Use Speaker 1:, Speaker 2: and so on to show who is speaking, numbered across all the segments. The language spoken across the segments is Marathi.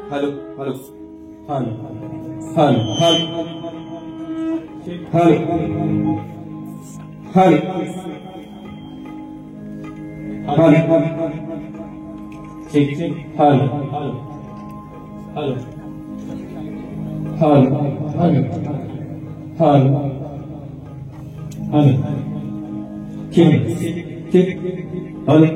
Speaker 1: Hello, hello, hello, hello, hello, hello, hello, check, check, hello, hello, hello, hello, hello, hello, hello, check, check, hello.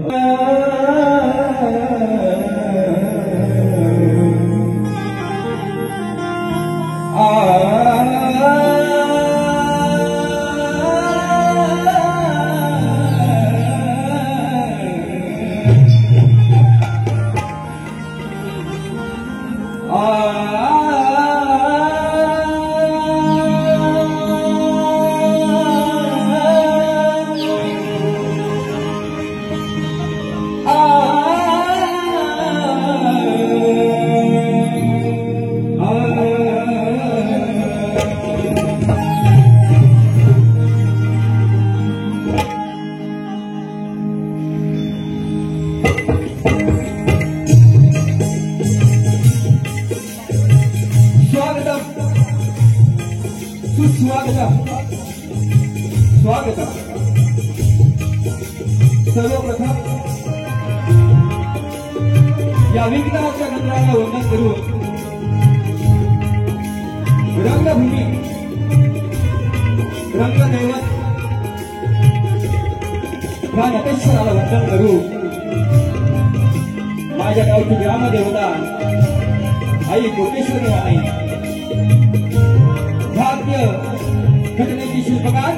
Speaker 1: स्वागत सर्वप्रथम या विघ्नाच्या गंधाला वंदन करून परमेश्वराला वंदन करू. माझ्या गावची ग्रामदेवता आई कोटेश्वरी माई, भारतीय घटनेची शिल्पकार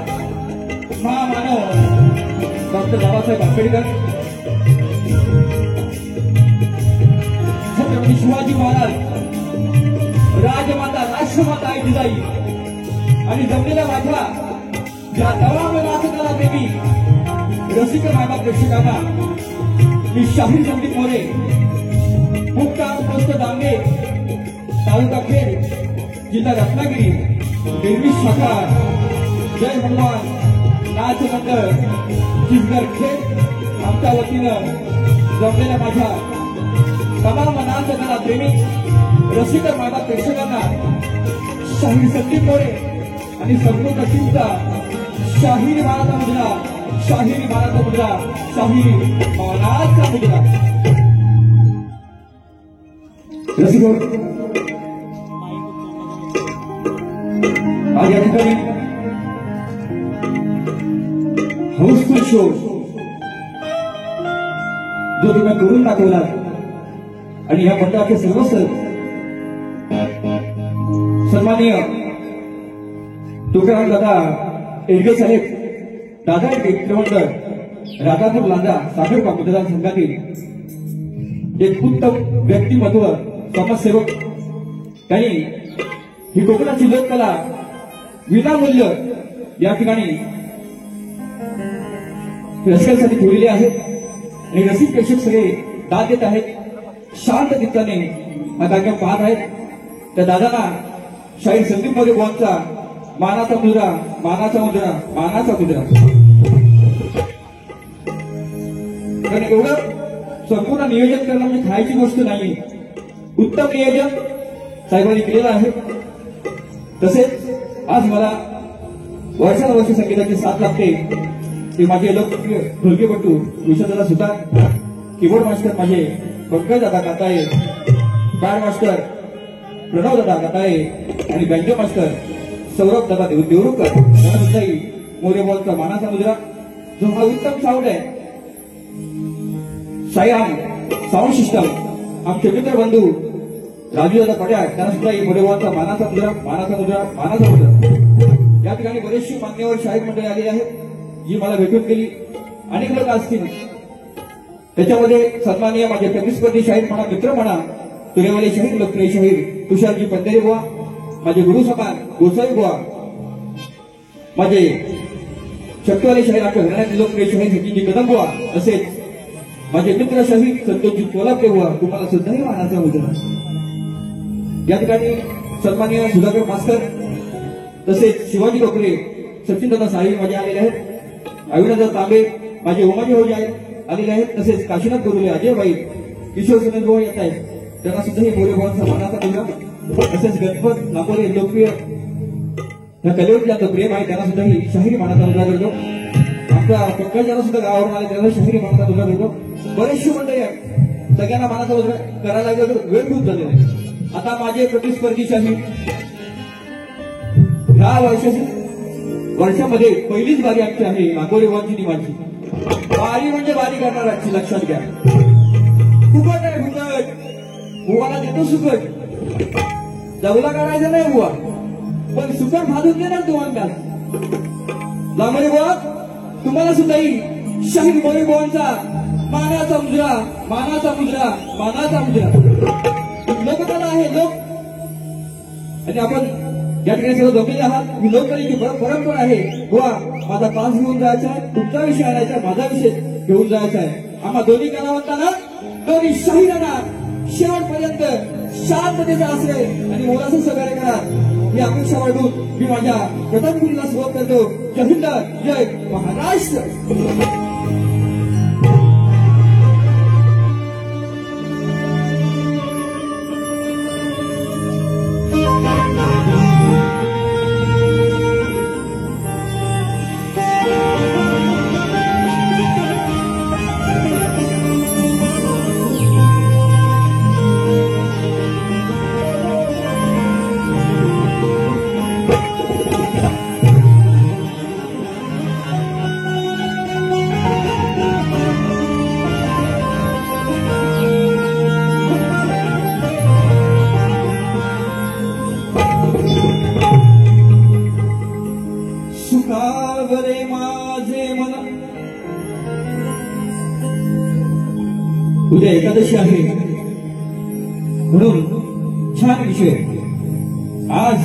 Speaker 1: महामानव डॉक्टर बाबासाहेब आंबेडकर, छत्रपती शिवाजी महाराज, राजमाता राष्ट्रमाता आई जिजाई आणि जमलेल्या माझ्या या तमाम नाचकाला प्रेमी रसिक मायबाप प्रेक्षकांना मी शाहीर संदीप मोरे, मुक्काम पोस्ट दांगे, तालुका खेड, जिल्हा रत्नागिरी, देवी शाखा, जय हनुमान नाच मंडळ चिंचगड खेड आमच्या वतीनं जमलेल्या माझ्या तमाम नाच कला प्रेमी रसिक मायबाप प्रेक्षकांना शाहीर संदीप मोरे आणि संपूर्ण टीमचा शाहीर मानाचा मुद्रा, शाहीर मानाचा मुद्रा, शाहीर मानाचा मुद्रा. रसिक आज या ठिकाणी हाऊसफुल शो जो तुम्ही करून दाखवला आणि या मंडळाचे सर्वस्व सन्माननीय तुकाराम दादा एडगे साहेब, दादा मंडळ राजापूर लांजा साखर मतदारसंघातील एक उत्तम व्यक्तिमत्व, समाजसेवक. त्यांनी ही कोकणाची लोककला विनामूल्य या ठिकाणी रसिकांसाठी ठेवलेली आहे आणि रसिक प्रेक्षक सगळे दाद देत आहेत, शांत चित्ताने हा कार्यक्रम पाहत आहेत. त्या दादांना शाहीर संदीप मोरे बुवांचा मानाचा मुद्रा, मानाचा मुद्रा, मानाचा मुद्रा. कारण एवढं संपूर्ण नियोजन करणं म्हणजे खायची गोष्ट नाही, उत्तम नियोजन साहेबांनी केलेलं आहे. तसेच आज मला वर्षानुवर्ष संगीताची साथ लागते ते माझे लोकप्रिय ढोलकीपटू विशालदादा सुतार, कीबोर्ड मास्टर माझे पंकज दादा काताळे, बँड मास्टर प्रणव दादा काताळे आणि बँजो मास्टर सौरभ दादा देवरुखकर यांना सुद्धाही मोरे बुवांचा मानाचा मुद्रा. जो हा उत्तम साऊंड आहे, सायाम साऊंड सिस्टम, आमचे मित्र बंधू राजू दादा पड्या त्यांना सुद्धा मोरे बुवांचा मानाचा मुद्रा, मानाचा मुद्रा, मानाचा मुद्रा. या ठिकाणी बरेचशी मान्यवर शाहीर मंडळी आलेली आहेत जी मला भेटून गेली, अनेक लोक असतील. त्याच्यामध्ये सन्माननीय माझे प्रतिस्पर्धी शाहीर म्हणा, मित्र म्हणा, तुरेवाले शाहीर, लोकप्रिय शाहीर तुषारजी पंधरे बुवा, माझे गुरु समान गोसाई बुवा, माझे शक्तीवाले शाहीर आमच्या घराण्यातील लोकप्रिय शाहीर सचिनजी कदम बुवा, तसेच माझे मित्र शाहीर संतोषजी कोल्हापुरे बुवा, तुम्हाला सुद्धाही मानाचा मुद्रा. या ठिकाणी सन्माननीय सुधाकर मास्तर, तसेच शिवाजी डोकरे, सचिनदादा साळी माझे आलेले आहेत, अविनाशदादा तांबे माझे उमाजी होजी आलेले आहेत, तसेच काशीनाथ गुरुले, अजय भाई, किशोर सुरेश बुवा येत आहेत, त्यांना सुद्धा मोरे बुवांचा मानाचा मुद्रा. तसेच गणपत नापोरे लोकप्रिय या कलेवर ज्यांचं प्रेम आहे त्यांना सुद्धा ही शाहिरी मानाचा मुद्रा करतो. आमच्या पंकज यांना सुद्धा गावावरून आले त्यांना शाहिरी मानाचा मुद्रा करतो. बरेचशी मंडळी आहे, सगळ्यांना मानाचा मुद्रा करायला लागलं वेळ खूप झालेला आहे. आता माझे प्रतिस्पर्धी शाहीर ह्या वर्षामध्ये पहिलीच बारी आमची आहे नागोरे बुवांची निवांची. बारी म्हणजे बारी करणार आजची, लक्षात घ्या. फुकट आहे, फुकट बुवाला देतो सुकट, जवला करायचं नाही बुवा, पण सुकट भाजून देणार तुम्हाला. लांबरे बुवा तुम्हाला सुद्धाही शाहीर मोरे बुवांचा मानाचा मुद्रा, मानाचा मुद्रा, मानाचा मुद्रा. लोककला आहे लोक, आणि आपण या ठिकाणी सर्व जमलेले आहात. ही लोककलेची परंपरा आहे. बुवा माझा पास घेऊन जायचा आहे, तुमचा विषय आणायचा, माझा विषय घेऊन जायचा आहे. आम्हा दोन्ही कलावंतांना, दोन्ही शाहिरांना शेवटपर्यंत शांततेचा आश्रय आणि मोलाचं सहकार्य करा ही अपेक्षा वाढवून मी माझ्या प्रथम पिढीला सुरुवात करतो. जय हिंद, जय महाराष्ट्र. उद्या एकादशी आहे म्हणून छान विषय आज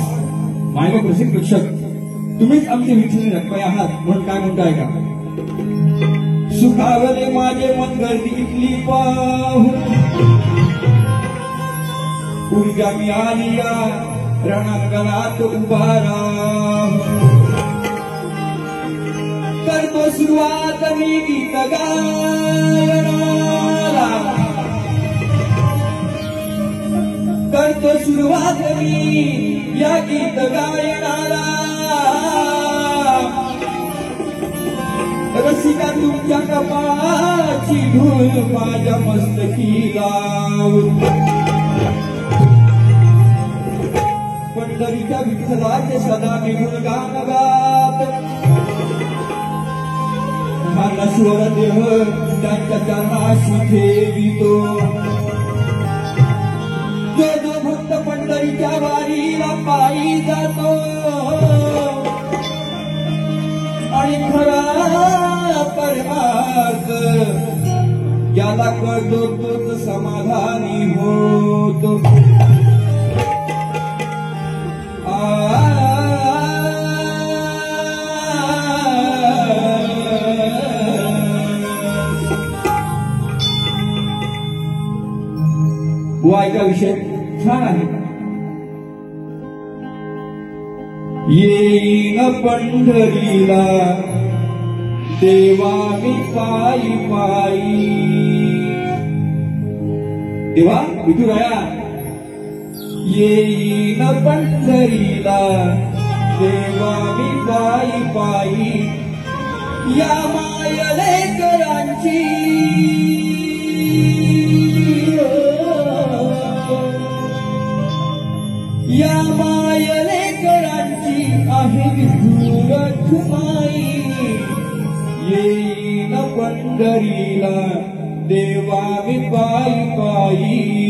Speaker 1: मायबा प्रसिद्ध प्रेक्षक तुम्हीच आमचे विठ्ठल रखपाई आहात म्हणून काय म्हणताय का सुखावले माझे मन गर्दीतली पाहून ऊर्जा मिळाली या रणांगणात उभा राहून करतो सुरुवात मी गीत गायनाला करतो सुरुवात मी या गीत गायनाला रसिका तुमच्या कपाळाची धूळ माझ्या मस्तकी लावून पंढरीच्या विठ्ठलाचे सदा मी गुणगान गात माझा स्वर देह त्यांच्या चरणाशी ठेवितो जो जो भक्त पंढरीच्या वारीला पायी जातो आणि खरा परमार्थ ज्याला कळतो तोच समाधानी होतो वायका विषय छान आहे येईन पंढरीला देवा मी पायी पायी देवा विठुराया येईन पंढरीला देवा मी पायी पायी या मायलेकरांची या मायलेकरांची आहे विठुर ठुमाई येईन पंढरीला देवा मी पायी पायी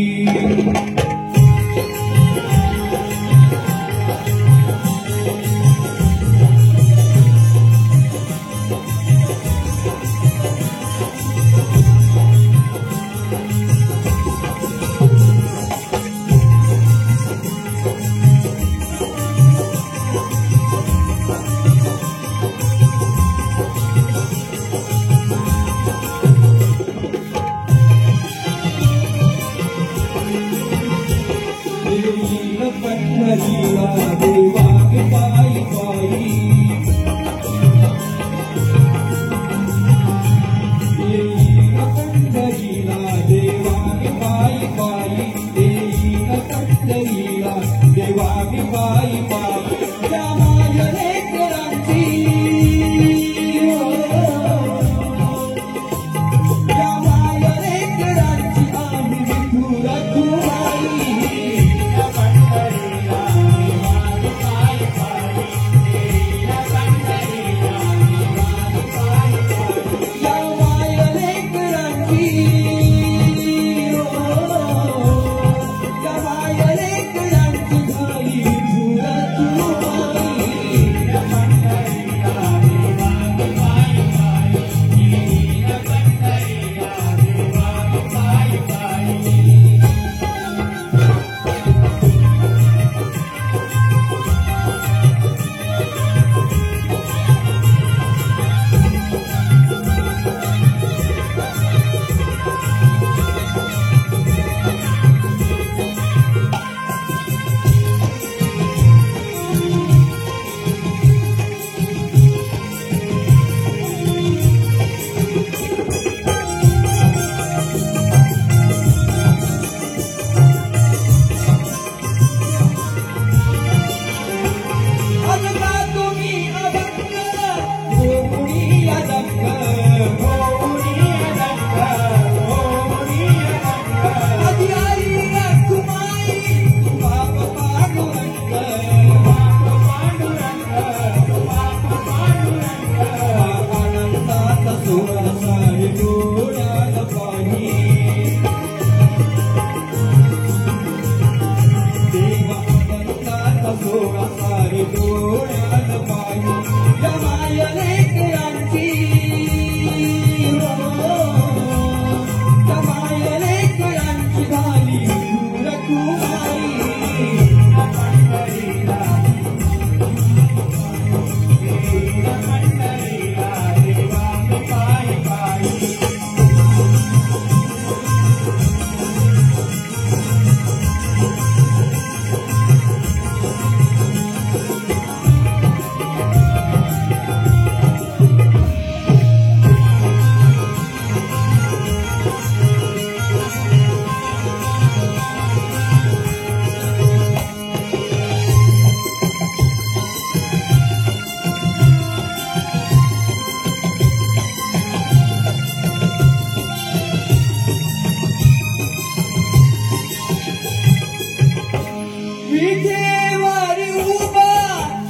Speaker 1: विजेवारी उभा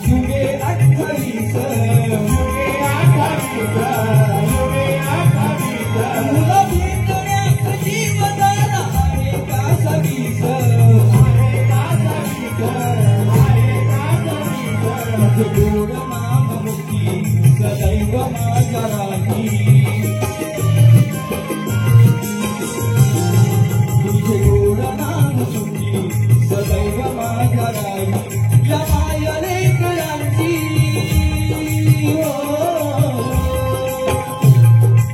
Speaker 1: युगे 28 मुलं भेटण्यात जीवनाला आहे का सवीस गोड नाममुखी सदैव माझ्या राही तुझे गोड नाममुखी सदैव माझ्या राही या माया लेकरांची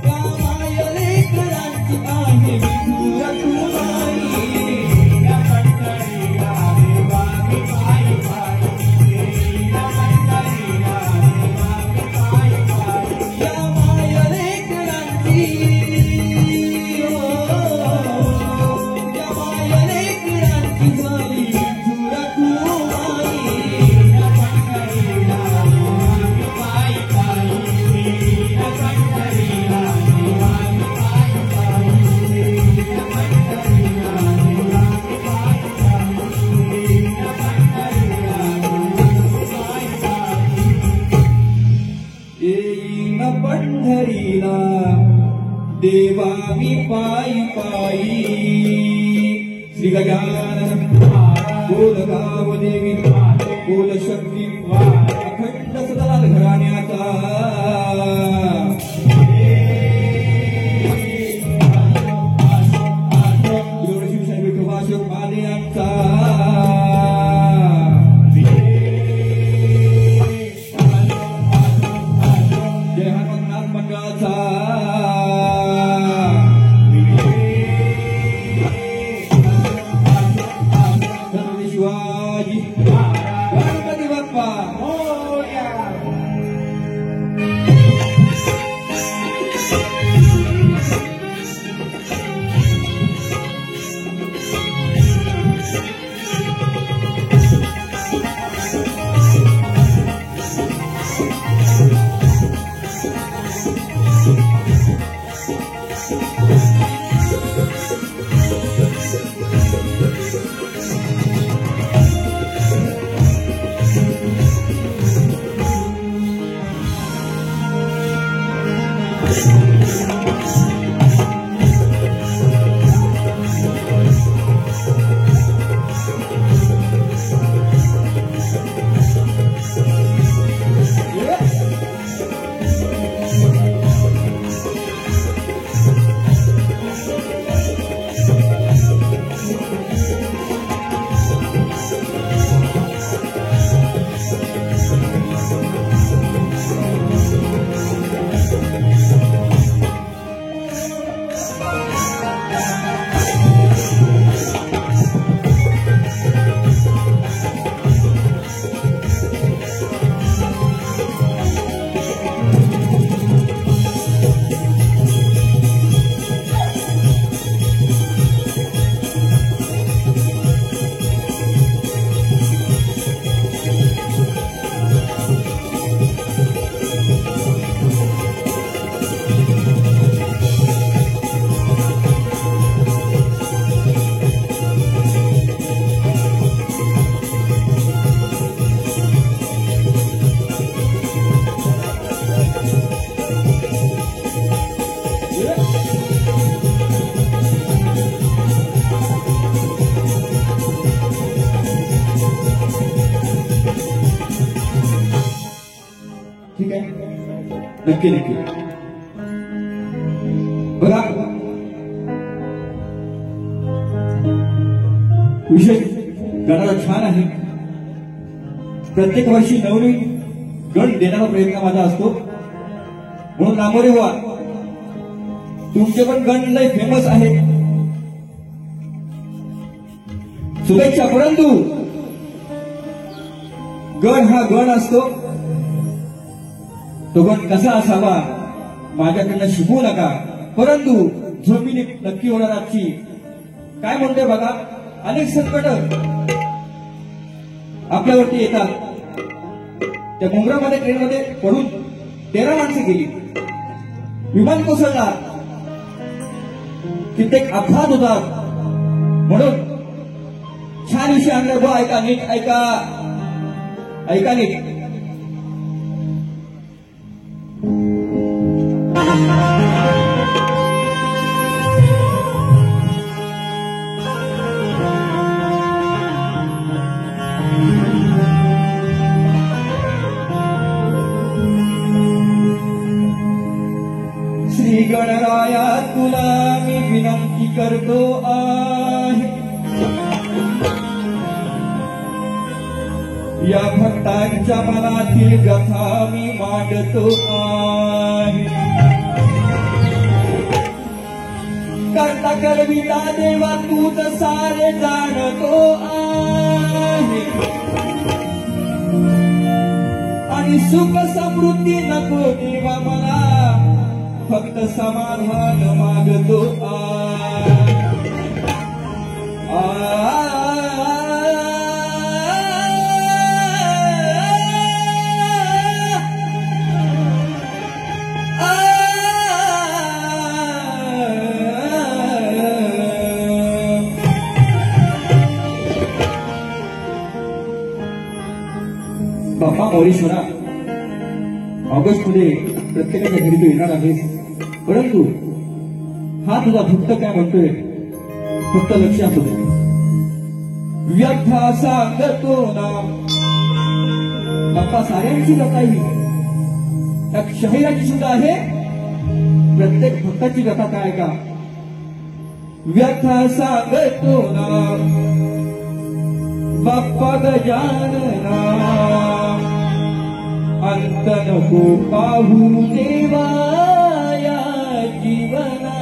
Speaker 1: या माया लेकरांची आहे विधुर कुमारी या पंढरीला देवा मी पायी पायी या पंढरीला देवा मी पायी पायी या माया लेकरांची या माया लेकरांची झाली विधुर कुमारी या पंढरीला देवा मी पायी पायी या पंढरीला देवा मी पायी पायी या पंढरीला देवा मी पायी पायी या पंढरीला येईन पंढरीला देवा मी पायी पायी श्री गजानन बोल गाव देवी बोल शक्ती अखंड सदाल घराण्याचा शिवशाही विठोबाशोक मादियांचा जय हनुमंतनाथ मंडळाचा छत्रपती शिवाजी गणपती बाप्पा मोरया ठीक आहे नक्की नक्की बघा विषय गणाला छान आहे प्रत्येक वर्षी नवनवीन गण देण्याचा प्रयत्न माझा असतो म्हणून नामोरे व्हा तुमचे पण गण लय फेमस आहे शुभेच्छा परंतु गण हा गण असतो तो गण कसा असावा माझ्याकडनं शिकवू नका परंतु झोपी नक्की होणार आजची काय म्हणते बघा अनेक संकट आपल्यावरती येतात त्या मुंब्रामध्ये ट्रेनमध्ये पडून 13 माणसे गेली विमान कोसळला कित्येक अपघात होतात म्हणून छान विषय आणला बो. ऐका नीट, ऐका ऐका नीट. श्री गणराया तुला मी विनंती करतो आहे, या भक्तांच्या मनातील कथा मी मांडतो आहे. करता करविता देवा तूच सारे जाणतो आहे, आणि सुख समृद्धी नको देवा मला, फक्त समाधान मागतो आहे. बाप्पा मोरेश्वरा, ऑगस्टमध्ये प्रत्येकाच्या घरी तू येणार आहेस, परंतु हा तुझा भक्त काय म्हणतोय फक्त लक्ष असू दे. व्यथा सांगतो ना बाप्पा, साऱ्यांची कथा ही त्या शहिराची सुद्धा आहे, प्रत्येक भक्ताची कथा काय का. व्यथा सांगतो ना बाप्पा गजानना, अंत नको पाहू देवा या जीवना.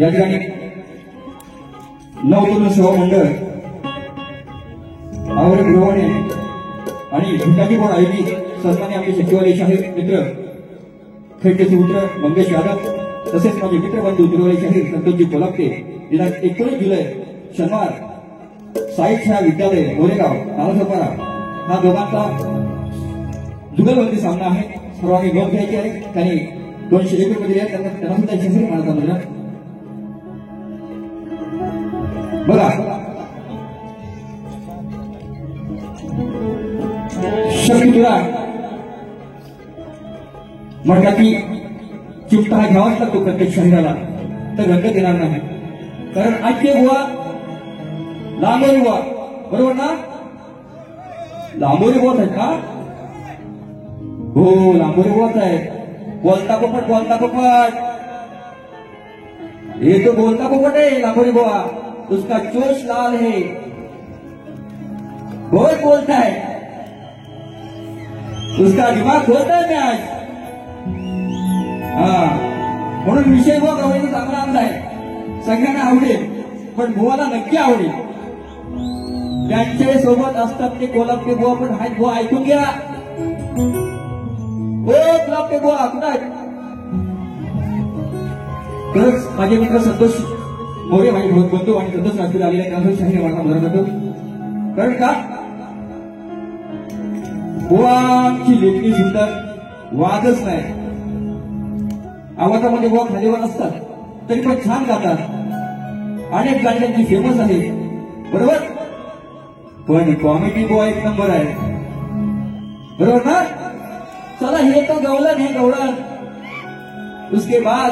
Speaker 1: या ठिकाणी नवतरुण सेवा मंडळ आवडे गृहवाणी आणि भिकाजी बोर्ड आयोजित सन्मान्य आमचे सचिवालय शाहीर मित्र खेडचे पुत्र मंगेश यादव तसेच माझे मित्रबंधू तिरुवले शाहीर संतोषजी कोल्हापके दिनांक 19 जुलै शनिवार साई छाया विद्यालय गोरेगाव नालासोपारा हा दोघांचा जुगलबंदी सामना आहे. सर्वांनी नोंद घ्यायची आहे. त्यांनी 201 रुपये दिले आहेत. त्यांना सुद्धा यशस्वी मानाचा मुद्रा बघा. शक्ती तुला म्हटलं की चिमटा हा घ्यावाच लागतो प्रत्येक शरीराला तर रंग देणार नाही. कारण आजचे बुवा लांबोरी बुवा बरोबर ना. लांबोरी बुवाच आहेत का. हो लांबोरी बुवाच आहेत. बोलता पोपट ये तो बोलता पोपट है लांबोरी बुवा. उसका जोश लाल है बहुत बोलता है. उसका दिमाग होता है मैं आज. म्हणून विषय बुवा गवळीचा चांगला अंदाज आहे. सगळ्यांना आवडेल पण बुवाला नक्की आवडेल. त्यांच्या सोबत असतात ते कोल्हापूर बुवा पण हाय बुवा ऐकून घ्या. ओ कोल्हापूर बुवा कुठं खरंच माझे मित्र संतोष मोरे माझे बंधू आणि संतोष राजपूत आलेले त्यामुळे शाहीर वाटा मदत करतो. कारण का बुवाची लेखणी सुंदर वादच नाही. आवाजामध्ये बुवा खालीवर असतात तरी पण छान गातात. अनेक गाणी त्यांची फेमस आहे बरोबर. पण कॉमेडी बुवा एक नंबर आहे बरोबर ना. चला हे तो गवलन हे गवळण. उसके बाद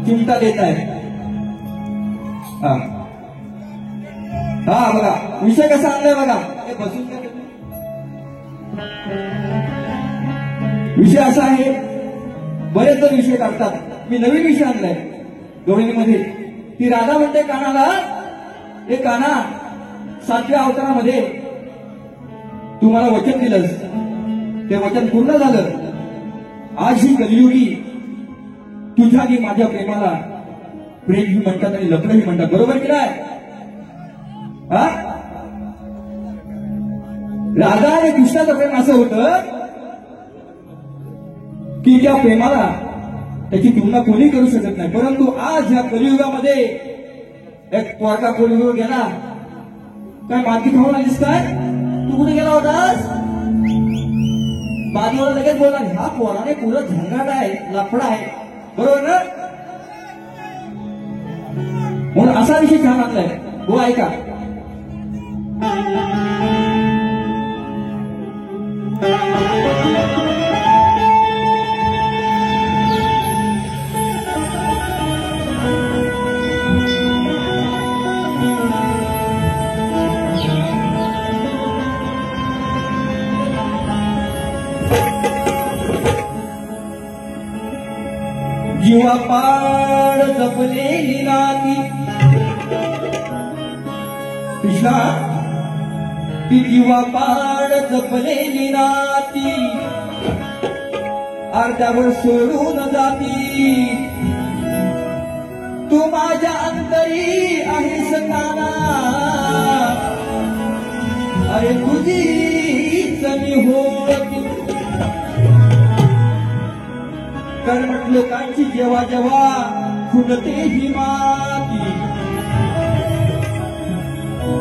Speaker 1: चिमटा देता है. हा बघा विषय कसा आणलाय बघा. हे बसून काय विषय असा आहे. बरेच जण विषय काढतात. मी नवीन विषय आणलाय गवळणीमध्ये. ती राधा म्हणते कानाला हे काना 7व्या अवतारामध्ये तू मला वचन दिलंस ते वचन पूर्ण झालं. आज ही कलियुगी तुझ्या आणि माझ्या प्रेमाला प्रेम ही म्हणतात आणि लग्न ही म्हणतात बरोबर की नाही. राधा आणि कृष्णाचं प्रेम असं होतं की त्या प्रेमाला त्याची तुलना कोणी करू शकत नाही. परंतु आज ह्या कलियुगामध्ये एक पोरका कलियुग गेला काय माती खाऊन आलीस काय. तू कुठे गेला होतास. बाजूला लगेच बोलला हा पोराने पुरं झंगाट आहे लफडा आहे बरोबर ना. म्हणून असा विषय छान आणलाय हो ऐका. जीवा पाड जपलेली नाती कृष्णा ती जीवा पाड जपलेली नाती अर्ध्यावर सोडून जाती. तू माझ्या अंतरी आहेस काना अरे तुझीच मी होती. कर्मठ लोकांची जेव्हा जेव्हा खुणते ही माती.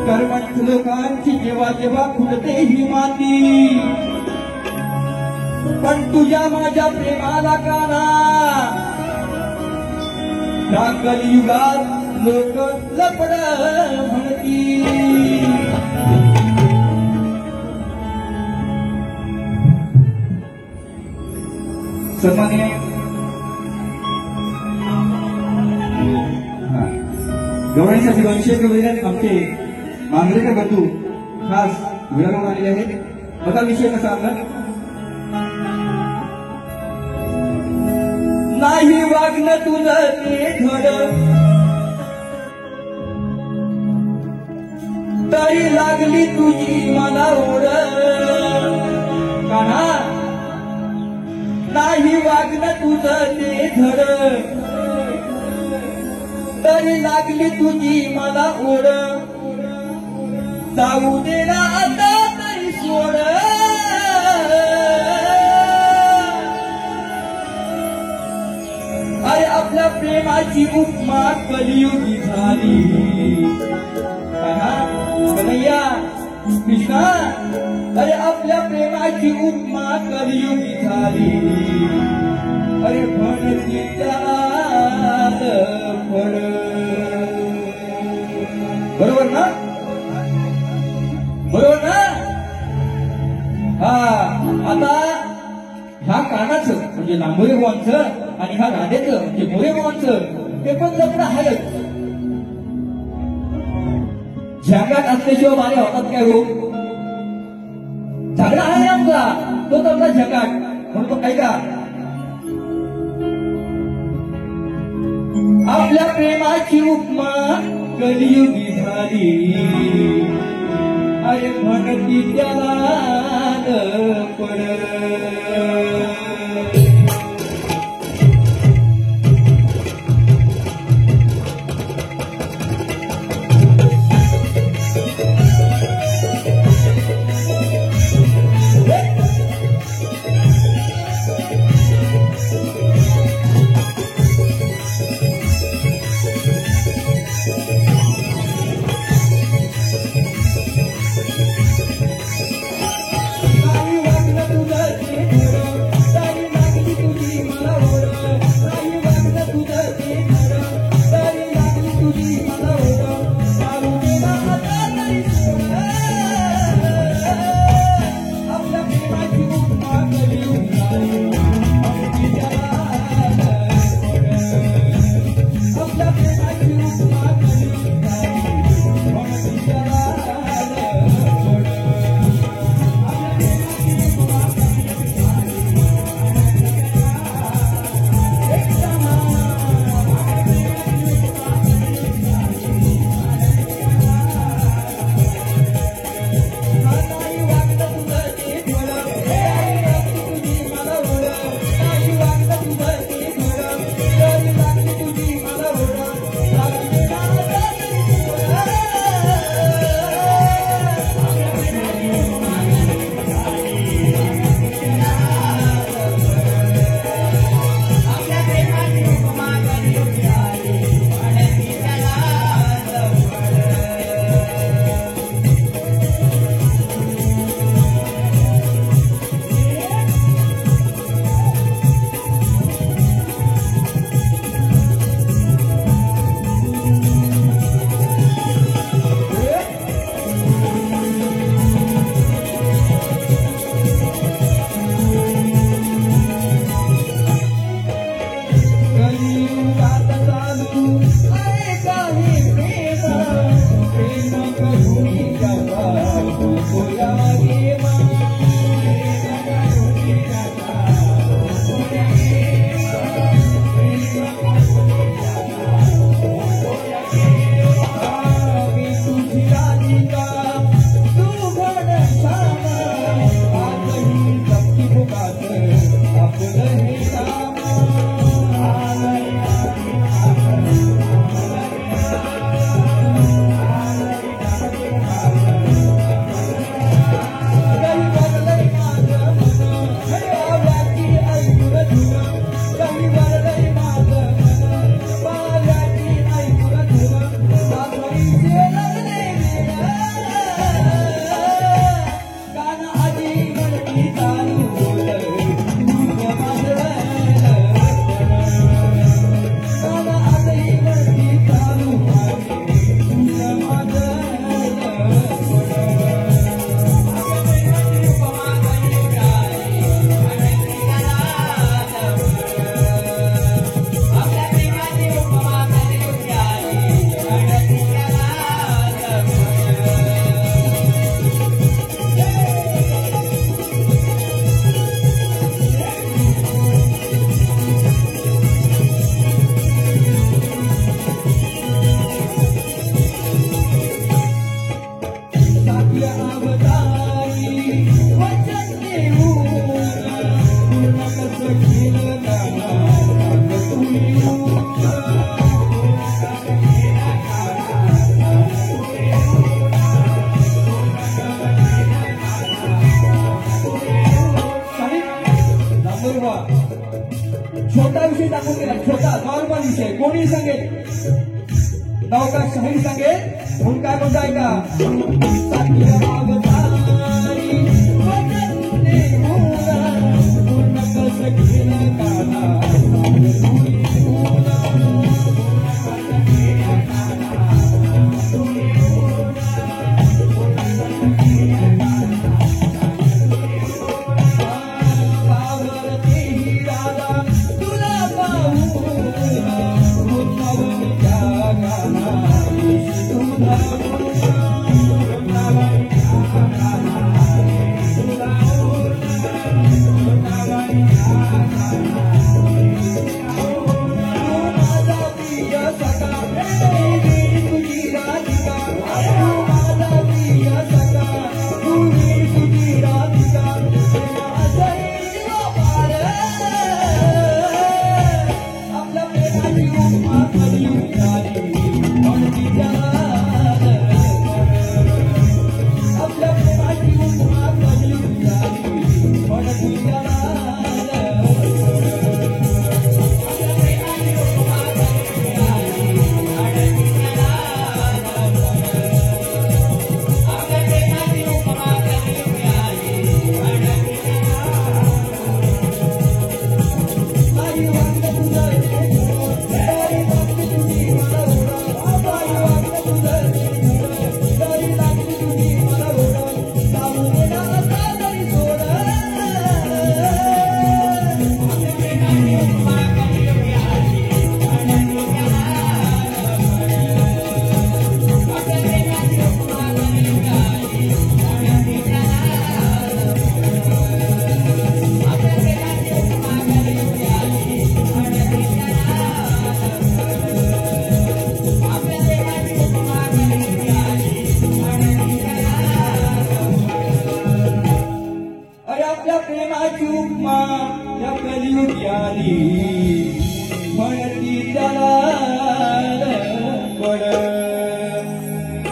Speaker 1: कर्मठ लोकांची जेव्हा जेव्हा खुणते ही माती. पण तुझ्या माझ्या प्रेमाला काना त्या कलियुगात लोक लपड म्हणती. सन्माननीय गवळणीसाठी 200 रुपये आमचे मांजरेकर बंधू खास विराम आलेले आहेत. बघा विषय कसा आपला. नाही वागणं तुझं ते धड तरी लागली तुझी मला ओढ. काना नाही वागणं तुझं ते धड तरी लागली तुझी मला ओढ जाऊ दे ना आता तरी सोड अरे आपल्या प्रेमाची उपमा कलियुगी झाली कन्हैया कृष्णा अरे आपल्या प्रेमाची उपमा कलियुगी झाली अरे म्हणती त्याला फळ बरोबर ना बरोबर ना हा आता ह्या कानाचं म्हणजे लांबोरे बुवांचं आणि ह्या राधेचं म्हणजे मोरे बुवांचं ते पण लग्न आहेच झंगाट असल्याशिवाय मारे होतात काय हो झगडा आहे आमचा तो आपला झंगाट म्हणतो काय का आपल्या प्रेमाची उपमा कलियुगी झाली अरे म्हणती त्याला पड छोटा विषय टाकून गेला, छोटा नॉर्मल विषय. कोणी सांगेल नौका शाहीर सांगेल म्हणून काय म्हणताय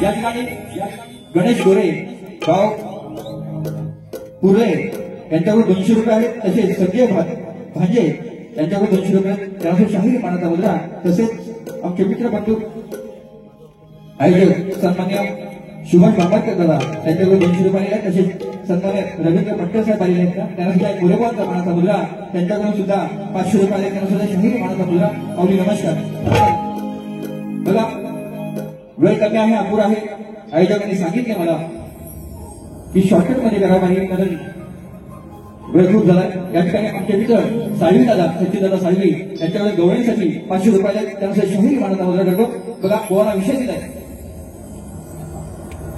Speaker 1: या ठिकाणी गणेश गोरे गाव पुरे यांच्याकडून 200 रुपये आहेत. तसेच संजय भांजे यांच्याकडून 200 रुपये, त्यानंतर शाहीर मानाचा मुद्रा, तसेच आमचे मित्र बंधू आयोजक सन्मान्य सुभाष बांबरकर दादा त्यांच्याकडून 200 रुपये आहेत. तसेच सन्मान्य रवींद्र भट्टर साहेब आलेले आहेत. त्यांना सुद्धा गोरेगावचा मानाचा मुद्रा, त्यांच्याकडून सुद्धा 500 रुपये आहेत. त्यांना सुद्धा शाहीर मानाचा मुद्रा. अवली नमस्कार. बघा वेळ कमी आहे, अपुरा आहे. आयोजकांनी सांगितले मला की शॉर्टकट मध्ये करावं आहे, कारण वेळ खूप झाला. या ठिकाणी आमचे मित्र साळवी दादा, सचिन दादा साळवी यांच्याकडे गवळणीसाठी 500 रुपये आहेत. त्यानुसार शाहीर मानाचा मुद्रा करतो. बघा कोणाला विषय दिलाय.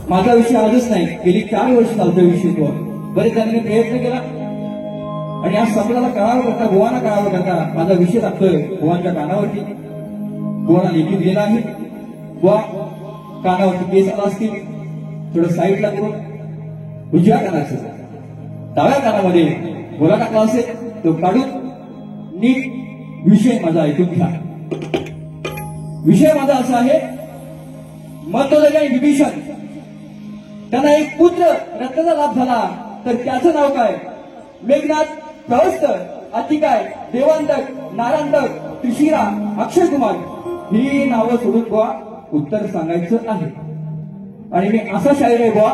Speaker 1: माझा विषय आजच नाही, गेली 4 वर्ष चालतोय विषय तो. बरेच जणांनी प्रयत्न केला आणि आज समाजाला कळावं करता, गोवाना कळावं करता माझा विषय लागतोय गोवांच्या कानावरती. गोवाना लेखी दिलेला आहे. गोवा कानावरती केस आला असतील, थोडं साईडला करून उजव्या कानाचं डाव्या कानामध्ये गोला टाकला असेल तो काढून नीट विषय माझा ऐकून घ्या. विषय माझा असा आहे, मंदोदरी आणि विभीषण त्यांना एक पुत्र रत्नाचा लाभ झाला, तर त्याचं नाव काय? मेघनाथ, प्रवस्त, अतिकाय, देवांतक, नारांतक, त्रिशिरा, अक्षय कुमार ही नावं सोडून बुवा उत्तर सांगायचं आहे. आणि मी असा शाहीर आहे बुवा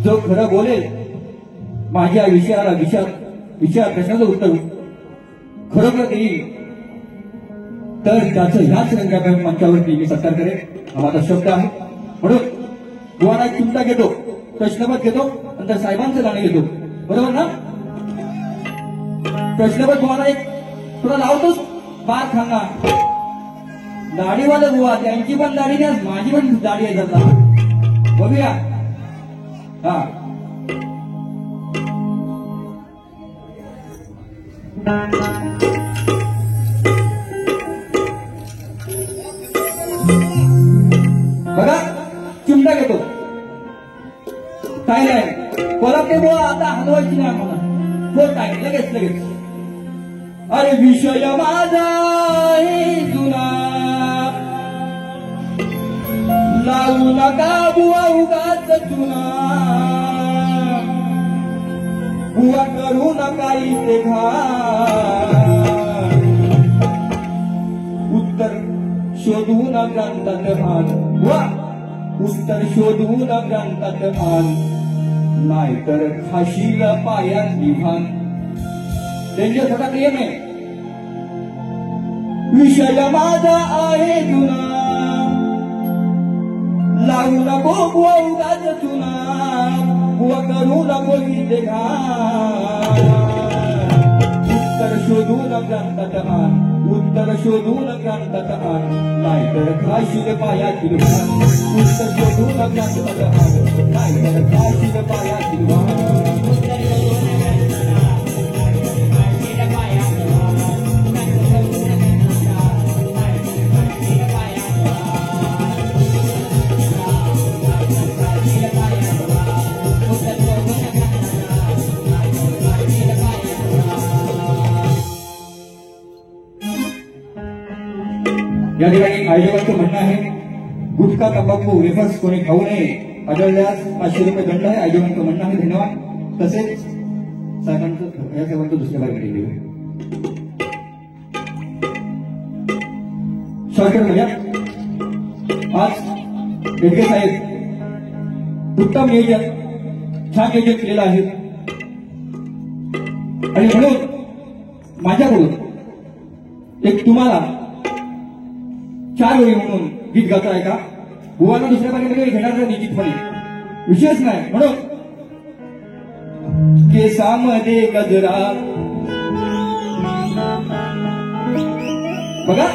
Speaker 1: जो खरं बोलेल, माझ्या विषयाला विषया प्रश्नाचं उत्तर खरोखर देईल, तर त्याचं ह्याच रंगाच्या मंचावरती मी सत्कार करेन. हा माझा शब्द आहे. म्हणून बुवाना एक चिंता घेतो, प्रश्नपत्र घेतो, नंतर साहेबांचं गाणं घेतो. बरोबर ना? प्रश्नपत्र बुवाना एक तुला लावतोच बार खांगा. दाढीवाला बुवा, त्यांची पण दाढी नाही, माझी पण दाढी आहे. जाता बघूया. हा बघा चिमटा घेतो. काय नाही कोल्हापूर बुवा आता हलवायची नाही आम्हाला. हो काय लगेच लगेच. अरे विषय माझा आहे जुना, लावू नका बुवा उगाच जुना. बुवा करू नका इथे घात, शोधून ग्रंथात आण वा उत्तर शोधून ग्रंथात आण नाहीतर खाशील पायात निभान. त्यांच्या सगळा नियम आहे. विषय माझा आहे जुना लावू नको उगाच चुना व करू नको गीते घाण. उत्तर शोधून ग्रंथात आण उत्तर शोधून ग्रंथात आण नाहीतर खाशील पायातील भान. उत्तर शोधून ग्रंथात आण नाहीतर खाशील पायातील भान. या ठिकाणी आयोजकांचं म्हणणं आहे गुटखा तंबाखू वेफर्स कोणी खाऊ नये आढळल्यास 500 रुपये दंड आहे. आयोजकांचं म्हणणं आहे. धन्यवाद. तसेच साहेबांचं या साहेबांचं दुसऱ्या बार केलेली आहे. शॉर्टकट आज बेडके साहेब उत्तम नियोजन छान नियोजन केलेलं आहे आणि म्हणून माझ्याकडून एक तुम्हाला 4 वेळी म्हणून गीत गाता आहे का बुवांना दुसऱ्या पाठीमध्ये घेणार निश्चितपणे विशेष नाही. म्हणून केसामध्ये गजरा बघा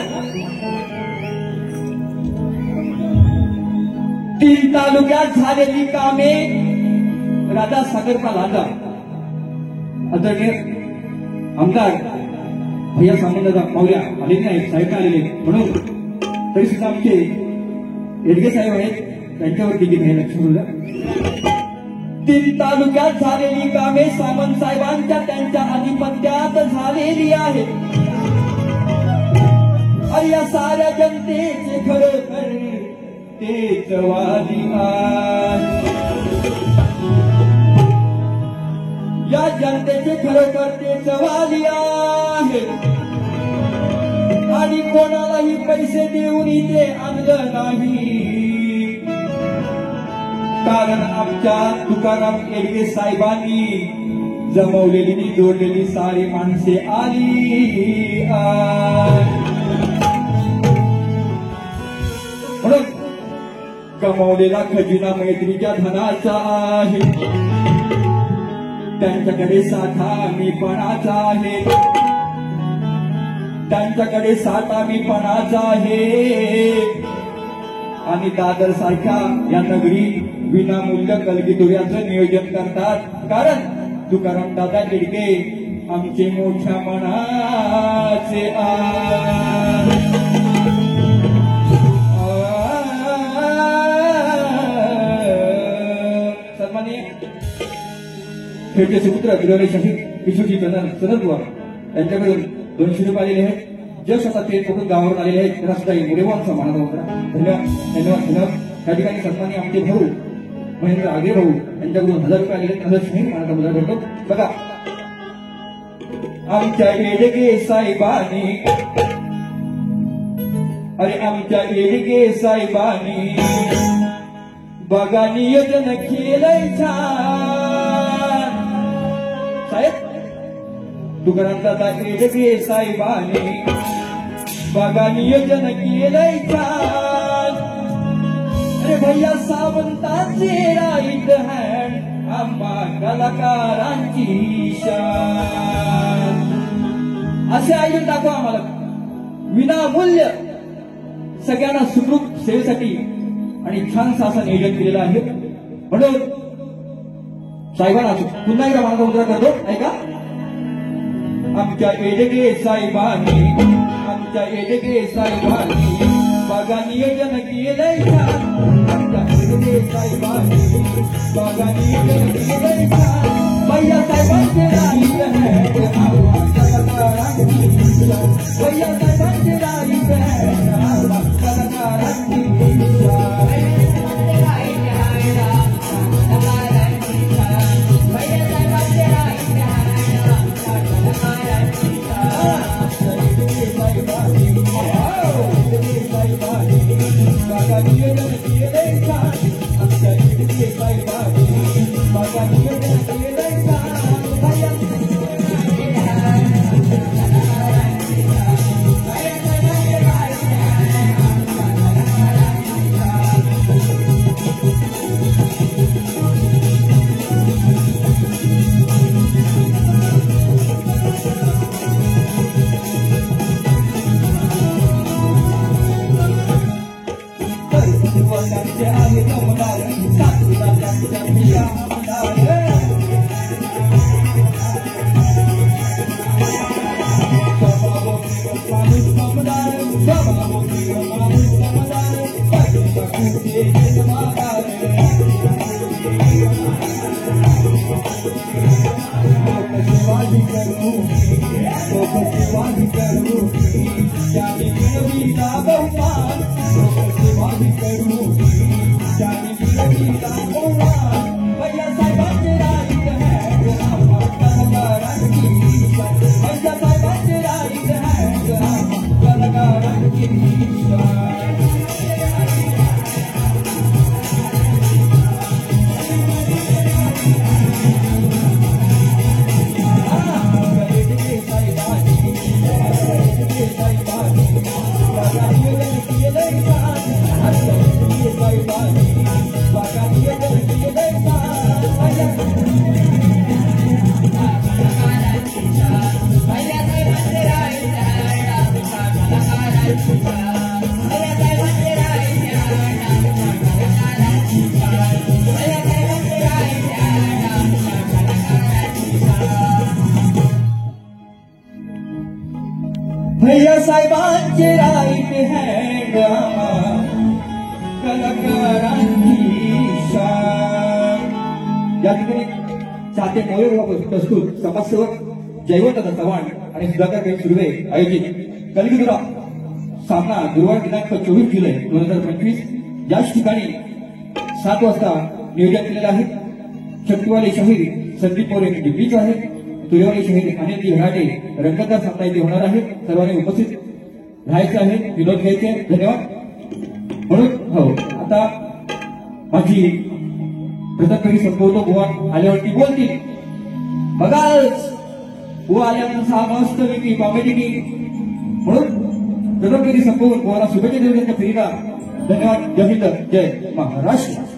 Speaker 1: 3 तालुक्यात झालेली कामे राजा सागरचा लाजा आदरणीय आमदार भैया सामंत मावल्या आलेले नाहीत साहेब आलेले म्हणून तरी सुद्धा आमचे येडगे साहेब आहेत त्यांच्यावरती गीत हे लक्ष ठेवलं. 3 तालुक्यात झालेली कामे सामंत साहेबांच्या त्यांच्या आधिपत्यात झालेली आहेत. आणि या साऱ्या जनतेचे खरोखर तेच वादी आहेत. या जनतेचे खरोखर तेच वादी आहेत आणि कोणालाही पैसे देऊन इथे आणलं नाही. कारण आमच्या तुकाराम येडगे साहेबांनी जमवलेली जोडलेली सारी माणसे आली. म्हणून कमावलेला खजिना मैत्रीच्या धनाचा आहे. त्यांच्याकडे साठा मीपणाचा आहे. त्यांच्याकडे साठा मीपणाचा आहे. आणि दादर सारख्या या नगरी विनामूल्य कलगीतुऱ्याचं नियोजन करतात. कारण तुकाराम दादा येडगे आमचे मोठ्या मनाचे सन्माननीय खेळचे सुपुत्र गृहरे शहीद विशुजी सनदबुवा यांच्याकडून 200 रुपये आलेले आहेत. जस्ट आता ते फोटो गावावरून आलेले आहेत. त्यांना सुद्धा मुरेवांचा मानद होता. धन्यवाद धन्यवाद धन्यवाद. त्या ठिकाणी सन्माननीय आमचे भाऊ महेंद्र आगे भाऊ यांच्याकडून 1000 रुपये आलेले. 1000 मानाचा मुद्रा करतो. बघा आमच्या येडगे साहेबांनी अरे आमच्या येडगे साहेबांनी बघा नियोजन केलंय छान. साहेब तुकाराम दादा येडगे साहेबांनी बघा नियोजन केलंय छान. अरे भैया सावंतांचे राईट हँड आम्हा कलाकारांची शान. असे आयोजन दाखवा आम्हाला विनामूल्य सगळ्यांना सुखरूप सेवेसाठी आणि छानसं असं नियोजन केलेलं आहे. म्हणून साहेबांना पुन्हा एकदा माझा मुद्रा करतो ऐका. आमच्या येडगे साहेबांनी आमच्या येडगे साहेबांनी बघा नियोजन केलंय छान. आमच्या येडगे साहेबांनी बघा नियोजन केलंय छान. भैया साहेबांचे राईट हँड आम्हा कलाकारांची शान. भैया साहेबांचे राईट हँड आम्हा कलाकारांची शान. Bye. भैया साहेबांचे राईट हँड कलाकारांची शान. या ठिकाणी साते मोरे प्रस्तुत समाजसेवक जयवंत चव्हाण आणि सुधाकर सुर्वे आयोजित कलिगुरा सामना गुरुवार दिनांक 24 जुलै 2025 याच ठिकाणी 7 वाजता नियोजन केलेलं आहे. शक्तीवाले शाहीर संदीप मोरे दिल्लीचे आहे. तुरेवाले शाहीर अनिल हराटे रंगतदार सामना इथे होणार आहे. सर्वांनी उपस्थित राहायचे आहे, विनोद घ्यायचे. धन्यवाद. म्हणून हो आता माझी प्रथम संपवतो. बुवा आल्यावरती बोलतील. बघाच बुवा आल्यानंतर 6 मस्त वेगळी कॉमेडी की म्हणून प्रथम संपवून बुवाला शुभेच्छा देऊ फेरीला. धन्यवाद. जय हिंद, जय महाराष्ट्र.